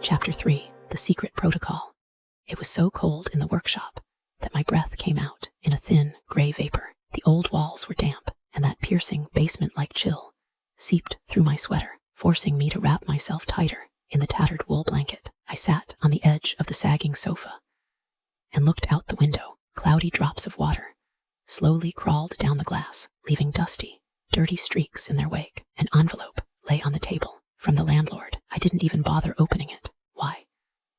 Chapter 3. The Secret Protocol. It was so cold in the workshop that my breath came out in a thin, gray vapor. The old walls were damp, and that piercing, basement-like chill seeped through my sweater, forcing me to wrap myself tighter in the tattered wool blanket. I sat on the edge of the sagging sofa and looked out the window. Cloudy drops of water slowly crawled down the glass, leaving dusty, dirty streaks in their wake. An envelope lay on the table from the landlord. I didn't even bother opening it. Why?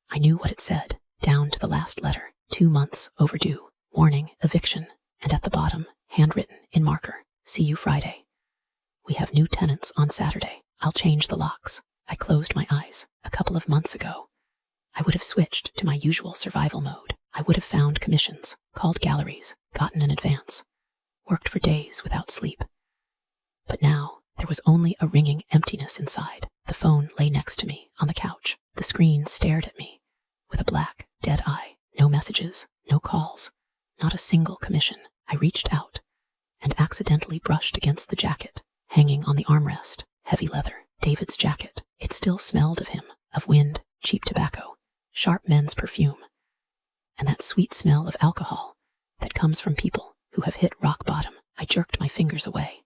I knew what it said, down to the last letter. 2 months overdue. Warning, eviction. And at the bottom, handwritten in marker, see you Friday. We have new tenants on Saturday. I'll change the locks. I closed my eyes. A couple of months ago, I would have switched to my usual survival mode. I would have found commissions, called galleries, gotten an advance, worked for days without sleep. But now, there was only a ringing emptiness inside. The phone lay next to me on the couch. The screen stared at me with a black, dead eye. No messages, no calls, not a single commission. I reached out and accidentally brushed against the jacket hanging on the armrest. Heavy leather, David's jacket. It still smelled of him, of wind, cheap tobacco, sharp men's perfume, and that sweet smell of alcohol that comes from people who have hit rock bottom. I jerked my fingers away,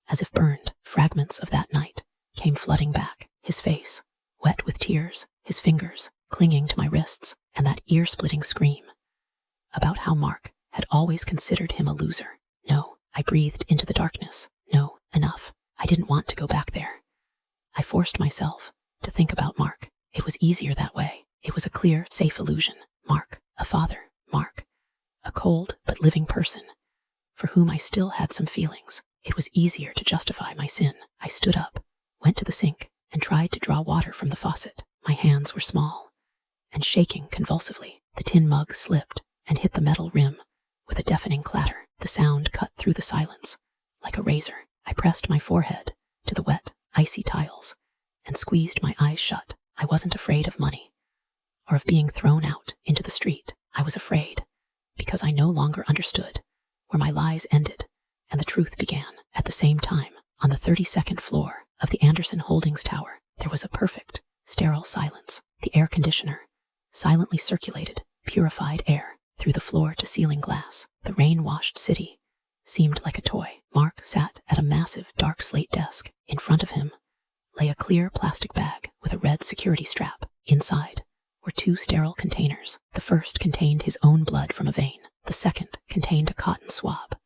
as if burned. Fragments of that night came flooding back. His face, wet with tears, his fingers clinging to my wrists, and that ear-splitting scream about how Mark had always considered him a loser. No, I breathed into the darkness. No, enough. I didn't want to go back there. I forced myself to think about Mark. It was easier that way. It was a clear, safe illusion. Mark, a father. Mark, a cold but living person, for whom I still had some feelings. It was easier to justify my sin. I stood up, went to the sink, and tried to draw water from the faucet. My hands were small and shaking convulsively. The tin mug slipped and hit the metal rim with a deafening clatter. The sound cut through the silence like a razor. I pressed my forehead to the wet, icy tiles and squeezed my eyes shut. I wasn't afraid of money or of being thrown out into the street. I was afraid because I no longer understood where my lies ended and the truth began. At the same time, on the 32nd floor of the Anderson Holdings Tower, there was a perfect, sterile silence. The air conditioner silently circulated purified air through the floor-to-ceiling glass. The rain-washed city seemed like a toy. Mark sat at a massive dark slate desk. In front of him lay a clear plastic bag with a red security strap. Inside were 2 sterile containers. The first contained his own blood from a vein. The second contained a cotton swab,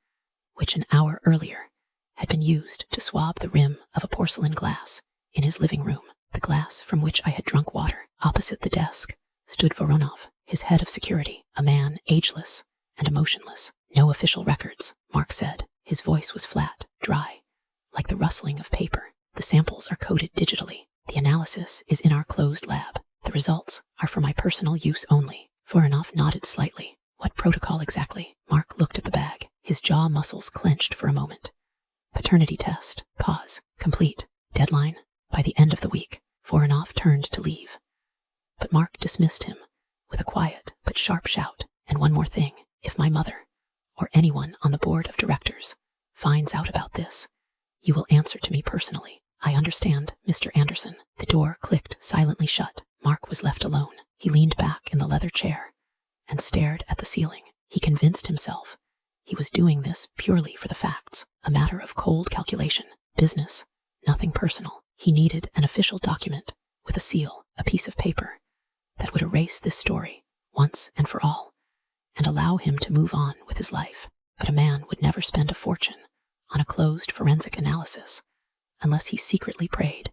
which an hour earlier had been used to swab the rim of a porcelain glass in his living room, the glass from which I had drunk water. Opposite the desk stood Voronov, his head of security, a man ageless and emotionless. No official records, Mark said. His voice was flat, dry, like the rustling of paper. The samples are coded digitally. The analysis is in our closed lab. The results are for my personal use only. Voronov nodded slightly. What protocol exactly? Mark looked at the bag. His jaw muscles clenched for a moment. Paternity test. Pause. Complete. Deadline. By the end of the week. Voronov turned to leave, but Mark dismissed him with a quiet but sharp shout. And one more thing. If my mother, or anyone on the board of directors, finds out about this, you will answer to me personally. I understand, Mr. Anderson. The door clicked silently shut. Mark was left alone. He leaned back in the leather chair and stared at the ceiling. He convinced himself he was doing this purely for the facts, a matter of cold calculation, business, nothing personal. He needed an official document with a seal, a piece of paper that would erase this story once and for all and allow him to move on with his life. But a man would never spend a fortune on a closed forensic analysis unless he secretly prayed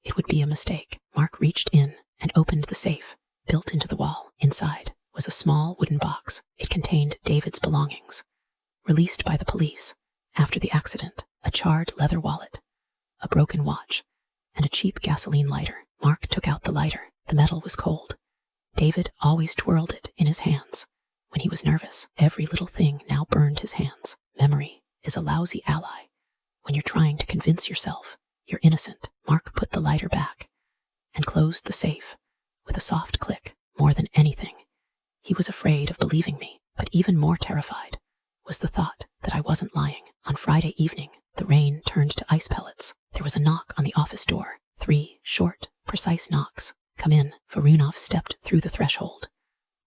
it would be a mistake. Mark reached in and opened the safe built into the wall. Inside was a small wooden box. It contained David's belongings, released by the police after the accident, a charred leather wallet, a broken watch, and a cheap gasoline lighter. Mark took out the lighter. The metal was cold. David always twirled it in his hands when he was nervous. Every little thing now burned his hands. Memory is a lousy ally when you're trying to convince yourself you're innocent. Mark put the lighter back and closed the safe with a soft click. More than anything, he was afraid of believing me, but even more terrified was the thought that I wasn't lying. On Friday evening, the rain turned to ice pellets. There was a knock on the office door. 3 short, precise knocks, "Come in." Varunov stepped through the threshold,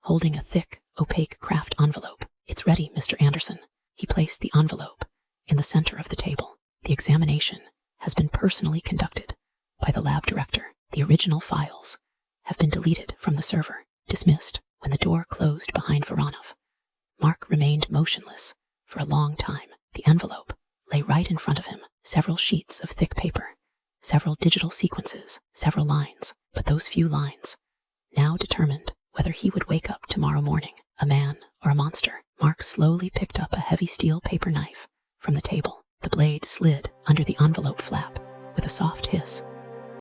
holding a thick, opaque craft envelope. "It's ready, Mr. Anderson." He placed the envelope in the center of the table. "The examination has been personally conducted by the lab director. The original files have been deleted from the server." Dismissed. When the door closed behind Voronov, Mark remained motionless for a long time. The envelope lay right in front of him, several sheets of thick paper, several digital sequences, several lines. But those few lines now determined whether he would wake up tomorrow morning a man or a monster. Mark slowly picked up a heavy steel paper knife from the table. The blade slid under the envelope flap with a soft hiss.